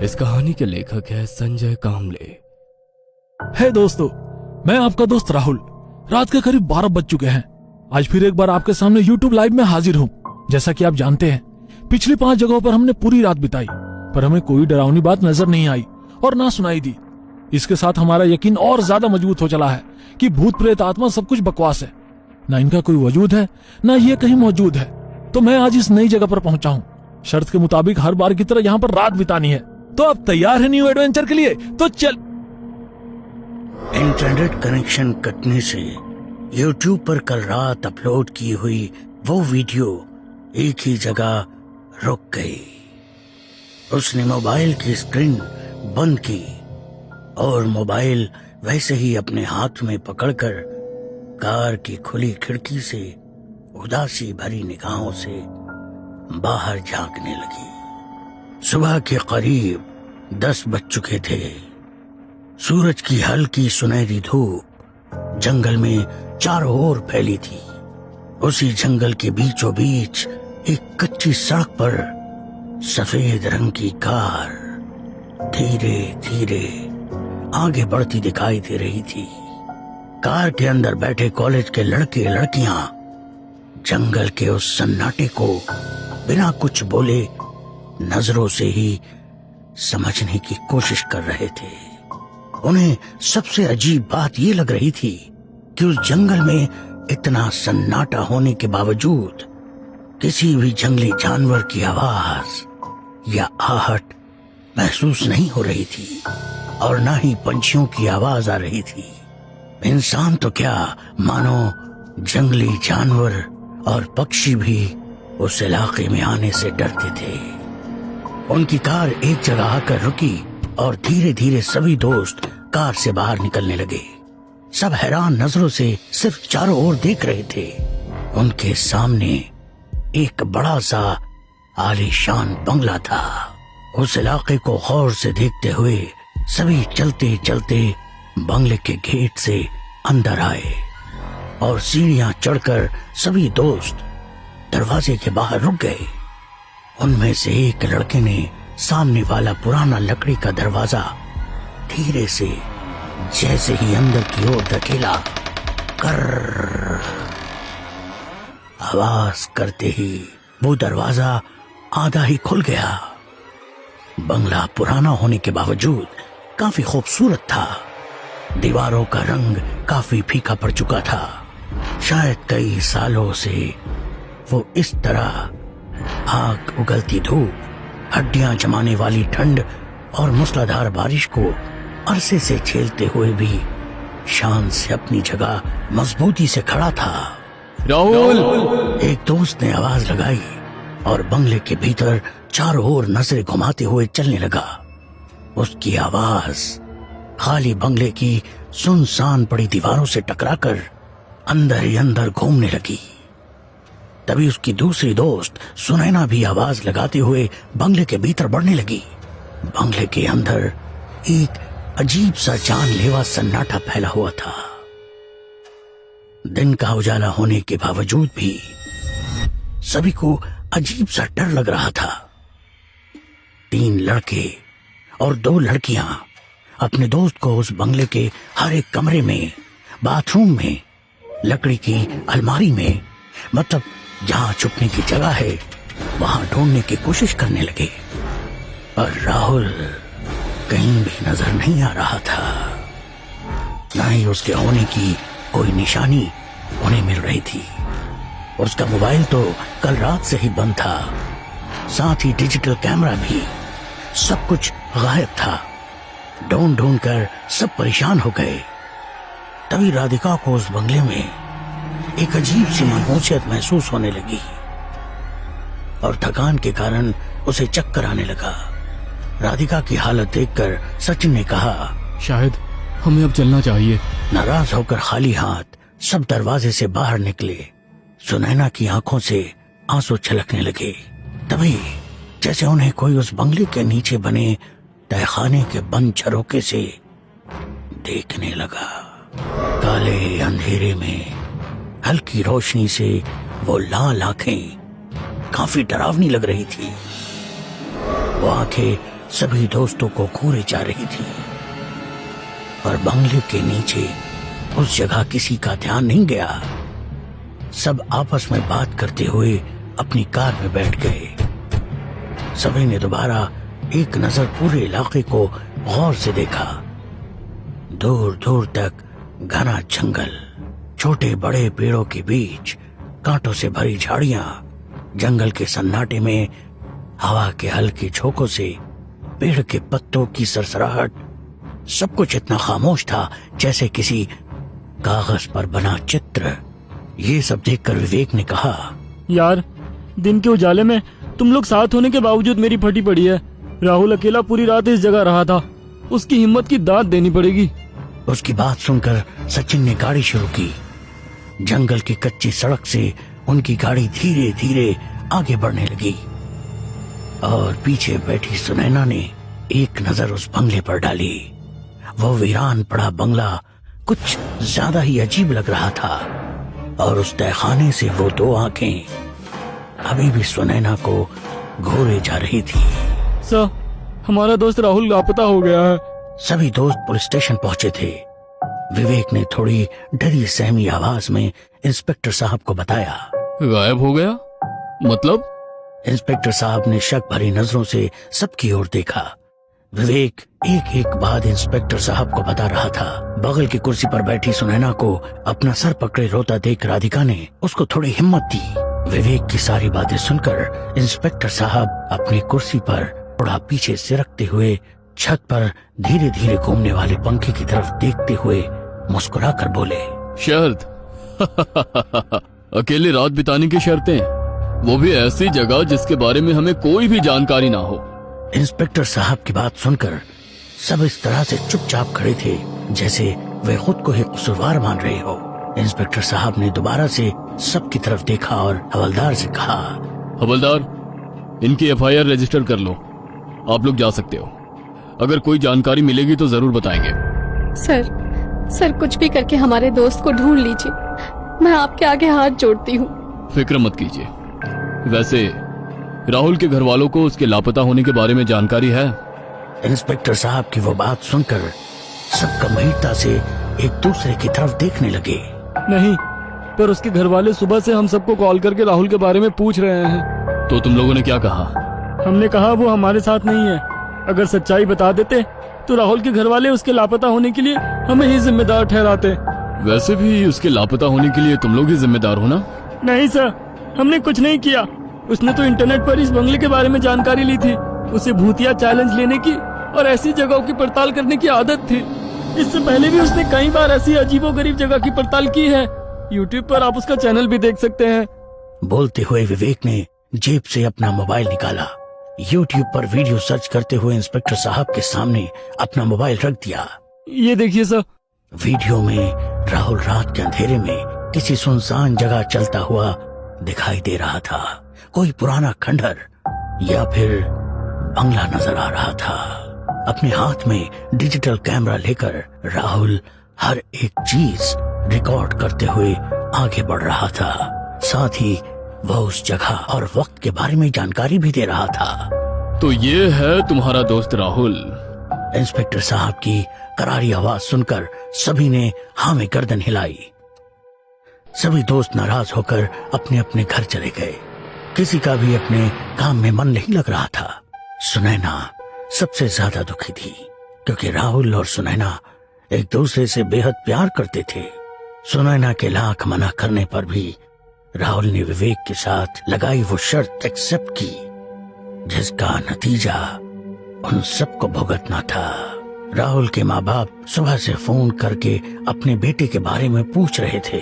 इस कहानी के लेखक है संजय कामले। है दोस्तों, मैं आपका दोस्त राहुल। रात के करीब 12 बज चुके हैं। आज फिर एक बार आपके सामने YouTube लाइव में हाजिर हूँ। जैसा कि आप जानते हैं, पिछली 5 जगहों पर हमने पूरी रात बिताई, पर हमें कोई डरावनी बात नजर नहीं आई और ना सुनाई दी। इसके साथ हमारा यकीन और ज्यादा मजबूत हो चला है कि भूत प्रेत आत्मा सब कुछ बकवास है। ना इनका कोई वजूद है, ना ये कहीं मौजूद है। तो मैं आज इस नई जगह पर पहुंचा हूँ। शर्त के मुताबिक हर बार की तरह यहाँ पर रात बितानी है। तो आप तैयार है न्यू एडवेंचर के लिए? तो चल। इंटरनेट कनेक्शन कटने से YouTube पर कल रात अपलोड की हुई वो वीडियो एक ही जगह रुक गई। उसने मोबाइल की स्क्रीन बंद की और मोबाइल वैसे ही अपने हाथ में पकड़कर कार की खुली खिड़की से उदासी भरी निगाहों से बाहर झांकने लगी। सुबह के करीब 10 बज चुके थे। सूरज की हल्की सुनहरी धूप जंगल में चारों ओर फैली थी। उसी जंगल के बीचों बीच एक कच्ची सड़क पर सफेद रंग की कार धीरे धीरे आगे बढ़ती दिखाई दे रही थी। कार के अंदर बैठे कॉलेज के लड़के लड़कियां जंगल के उस सन्नाटे को बिना कुछ बोले नजरों से ही समझने की कोशिश कर रहे थे। उन्हें सबसे अजीब बात ये लग रही थी कि उस जंगल में इतना सन्नाटा होने के बावजूद किसी भी जंगली जानवर की आवाज या आहट महसूस नहीं हो रही थी और ना ही पंछियों की आवाज आ रही थी। इंसान तो क्या, मानो जंगली जानवर और पक्षी भी उस इलाके में आने से डरते थे। उनकी कार एक जगह आकर रुकी और धीरे धीरे सभी दोस्त कार से बाहर निकलने लगे। सब हैरान नजरों से सिर्फ चारों ओर देख रहे थे। उनके सामने एक बड़ा सा आलीशान बंगला था। उस इलाके को गौर से देखते हुए सभी चलते चलते बंगले के गेट से अंदर आए और सीढ़ियां चढ़कर सभी दोस्त दरवाजे के बाहर रुक गए। उनमें से एक लड़के ने सामने वाला पुराना लकड़ी का दरवाजा धीरे से जैसे ही अंदर की ओर धकेला, कर आवाज करते ही वो दरवाजा आधा ही खुल गया। बंगला पुराना होने के बावजूद काफी खूबसूरत था। दीवारों का रंग काफी फीका पड़ चुका था। शायद कई सालों से वो इस तरह आग उगलती धूप, हड्डियां जमाने वाली ठंड और मूसलाधार बारिश को अरसे से झेलते हुए भी शान से अपनी जगह मजबूती से खड़ा था। राहुल! एक दोस्त ने आवाज लगाई और बंगले के भीतर चारों ओर नजरें घुमाते हुए चलने लगा। उसकी आवाज खाली बंगले की सुनसान पड़ी दीवारों से टकराकर अंदर ही अंदर घूमने लगी। तभी उसकी दूसरी दोस्त सुनैना भी आवाज लगाते हुए बंगले के भीतर बढ़ने लगी। बंगले के अंदर एक अजीब सा जानलेवा सन्नाटा फैला हुआ था। दिन का उजाला होने के बावजूद भी सभी को अजीब सा डर लग रहा था। 3 लड़के और 2 लड़कियां अपने दोस्त को उस बंगले के हर एक कमरे में, बाथरूम में, लकड़ी की अलमारी में, मतलब जहां छुपने की जगह है वहां ढूंढने की कोशिश करने लगे। और राहुल कहीं भी नजर नहीं आ रहा था। न ही उसके होने की कोई निशानी उन्हें मिल रही थी। और उसका मोबाइल तो कल रात से ही बंद था, साथ ही डिजिटल कैमरा भी। सब कुछ गायब था। ढूंढ ढूंढ कर सब परेशान हो गए। तभी राधिका को उस बंगले में एक अजीब सी मनहूसियत महसूस होने लगी और थकान के कारण उसे चक्कर आने लगा। राधिका की हालत देखकर सचिन ने कहा, शायद हमें अब चलना चाहिए। नाराज होकर खाली हाथ सब दरवाजे से बाहर निकले। सुनैना की आंखों से आंसू छलकने लगे। तभी जैसे उन्हें कोई उस बंगले के नीचे बने तहखाने के बंद झरोके से देखने लगा। काले अंधेरे में हल्की रोशनी से वो लाल आंखें काफी डरावनी लग रही थी। वो आंखें सभी दोस्तों को घूरे जा रही थी और बंगले के नीचे उस जगह किसी का ध्यान नहीं गया। सब आपस में बात करते हुए अपनी कार में बैठ गए। सभी ने दोबारा एक नजर पूरे इलाके को गौर से देखा। दूर दूर तक घना जंगल, छोटे बड़े पेड़ों के बीच कांटों से भरी झाड़ियां, जंगल के सन्नाटे में हवा के हल्के झोंकों से पेड़ के पत्तों की सरसराहट, सब कुछ इतना खामोश था जैसे किसी कागज पर बना चित्र। ये सब देखकर विवेक ने कहा, यार, दिन के उजाले में तुम लोग साथ होने के बावजूद मेरी फटी पड़ी है। राहुल अकेला पूरी रात इस जगह रहा था, उसकी हिम्मत की दाद देनी पड़ेगी। उसकी बात सुनकर सचिन ने गाड़ी शुरू की। जंगल की कच्ची सड़क से उनकी गाड़ी धीरे धीरे आगे बढ़ने लगी और पीछे बैठी सुनैना ने एक नजर उस बंगले पर डाली। वो वीरान पड़ा बंगला कुछ ज्यादा ही अजीब लग रहा था और उस तहखाने से वो दो आंखें अभी भी सुनैना को घूरे जा रही थी। सर, हमारा दोस्त राहुल लापता हो गया है। सभी दोस्त पुलिस स्टेशन पहुंचे थे। विवेक ने थोड़ी डरी सहमी आवाज में इंस्पेक्टर साहब को बताया। गायब हो गया? मतलब? इंस्पेक्टर साहब ने शक भरी नजरों से सबकी ओर देखा। विवेक एक एक बात इंस्पेक्टर साहब को बता रहा था। बगल की कुर्सी पर बैठी सुनैना को अपना सर पकड़े रोता देख राधिका ने उसको थोड़ी हिम्मत दी। विवेक की सारी बातें सुनकर इंस्पेक्टर साहब अपनी कुर्सी पर थोड़ा पीछे सिरकते हुए छत पर धीरे धीरे घूमने वाले पंखे की तरफ देखते हुए मुस्कुराकर बोले, शर्त? अकेले रात बिताने की शर्तें, वो भी ऐसी जगह जिसके बारे में हमें कोई भी जानकारी ना हो। इंस्पेक्टर साहब की बात सुनकर सब इस तरह से चुपचाप खड़े थे जैसे वे खुद को ही कसूरवार मान रहे हो। इंस्पेक्टर साहब ने दोबारा से सबकी तरफ देखा और हवलदार से कहा, हवलदार, इनकी FIR रजिस्टर कर लो। आप लोग जा सकते हो। अगर कोई जानकारी मिलेगी तो जरूर बताएंगे। सर, कुछ भी करके हमारे दोस्त को ढूंढ लीजिए। मैं आपके आगे हाथ जोड़ती हूँ। फिक्र मत कीजिए। वैसे राहुल के घर वालों को उसके लापता होने के बारे में जानकारी है? इंस्पेक्टर साहब की वो बात सुनकर सब गंभीरता से एक दूसरे की तरफ देखने लगे। नहीं, पर उसके घर वाले सुबह से हम सबको कॉल करके राहुल के बारे में पूछ रहे हैं। तो तुम लोगों ने क्या कहा? हमने कहा वो हमारे साथ नहीं है। अगर सच्चाई बता देते तो राहुल के घर वाले उसके लापता होने के लिए हमें ही जिम्मेदार ठहराते। वैसे भी उसके लापता होने के लिए तुम लोग ही जिम्मेदार हो ना? नहीं सर, हमने कुछ नहीं किया। उसने तो इंटरनेट पर इस बंगले के बारे में जानकारी ली थी। उसे भूतिया चैलेंज लेने की और ऐसी जगहों की पड़ताल करने की आदत थी। इससे पहले भी उसने कई बार ऐसी अजीबोगरीब जगह की पड़ताल की है। YouTube पर आप उसका चैनल भी देख सकते हैं। बोलते हुए विवेक ने जेब से अपना मोबाइल निकाला। YouTube पर वीडियो सर्च करते हुए इंस्पेक्टर साहब के सामने अपना मोबाइल रख दिया। ये देखिए सर। वीडियो में राहुल रात के अंधेरे में किसी सुनसान जगह चलता हुआ दिखाई दे रहा था। कोई पुराना खंडहर या फिर बंगला नजर आ रहा था। अपने हाथ में डिजिटल कैमरा लेकर राहुल हर एक चीज रिकॉर्ड करते हुए आगे बढ़ रहा था। साथ ही वह उस जगह और वक्त के बारे में जानकारी भी दे रहा था। तो ये है तुम्हारा दोस्त राहुल? इंस्पेक्टर साहब की करारी आवाज सुनकर सभी ने हाँ में गर्दन हिलाई। सभी दोस्त नाराज होकर अपने अपने घर चले गए। किसी का भी अपने काम में मन नहीं लग रहा था। सुनैना सबसे ज्यादा दुखी थी क्योंकि राहुल और सुनैना एक दूसरे से बेहद प्यार करते थे। सुनैना के लाख मना करने पर भी राहुल ने विवेक के साथ लगाई वो शर्त एक्सेप्ट की, जिसका नतीजा उन सबको भुगतना था। राहुल के माँ बाप सुबह से फोन करके अपने बेटे के बारे में पूछ रहे थे,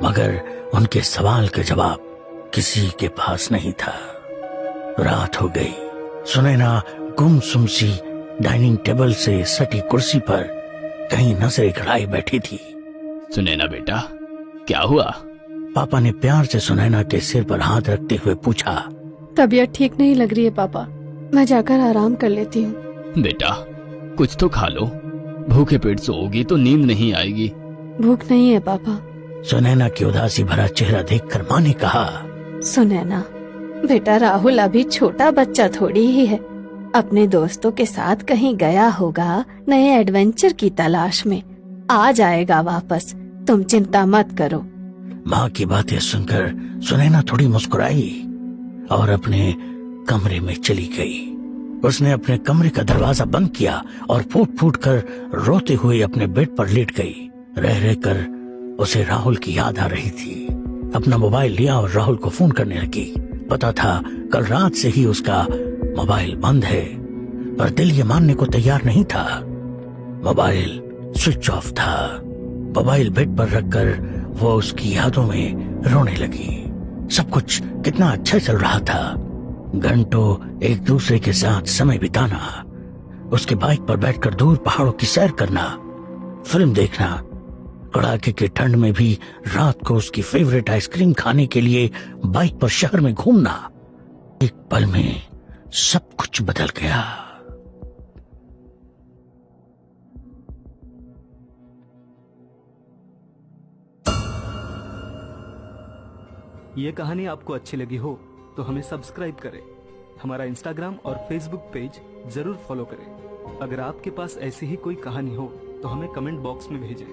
मगर उनके सवाल के जवाब किसी के पास नहीं था। रात हो गई। सुनैना गुमसुम सी डाइनिंग टेबल से सटी कुर्सी पर कहीं नजरें गड़ाए बैठी थी। सुनैना बेटा, क्या हुआ? पापा ने प्यार से सुनैना के सिर पर हाथ रखते हुए पूछा। तबीयत ठीक नहीं लग रही है पापा, मैं जाकर आराम कर लेती हूँ। बेटा, कुछ तो खा लो। भूखे पेट सोओगी तो नींद नहीं आएगी। भूख नहीं है पापा। सुनैना की उदासी भरा चेहरा देखकर माँ ने कहा, सुनैना, बेटा राहुल अभी छोटा बच्चा थोड़ी ही है, अपने दोस्तों के साथ कहीं गया होगा नए एडवेंचर की तलाश में। आ जाएगा वापस, तुम चिंता मत करो। माँ की बातें सुनकर सुनैना थोड़ी मुस्कुराई और अपने कमरे में चली गई। उसने अपने कमरे का दरवाजा बंद किया और फूट फूट कर रोते हुए अपने बेड पर लेट गई। रह रह कर उसे राहुल की याद आ रही थी। अपना मोबाइल लिया और राहुल को फोन करने लगी। पता था कल रात से ही उसका मोबाइल बंद है, पर दिल ये मानने को तैयार नहीं था। मोबाइल स्विच ऑफ था। मोबाइल बेड पर रखकर वो उसकी यादों में रोने लगी। सब कुछ कितना अच्छा चल रहा था। घंटों एक दूसरे के साथ समय बिताना, उसके बाइक पर बैठकर दूर पहाड़ों की सैर करना, फिल्म देखना, कड़ाके की ठंड में भी रात को उसकी फेवरेट आइसक्रीम खाने के लिए बाइक पर शहर में घूमना। एक पल में सब कुछ बदल गया। ये कहानी आपको अच्छी लगी हो तो हमें सब्सक्राइब करें, हमारा इंस्टाग्राम और फेसबुक पेज जरूर फॉलो करें। अगर आपके पास ऐसी ही कोई कहानी हो तो हमें कमेंट बॉक्स में भेजें।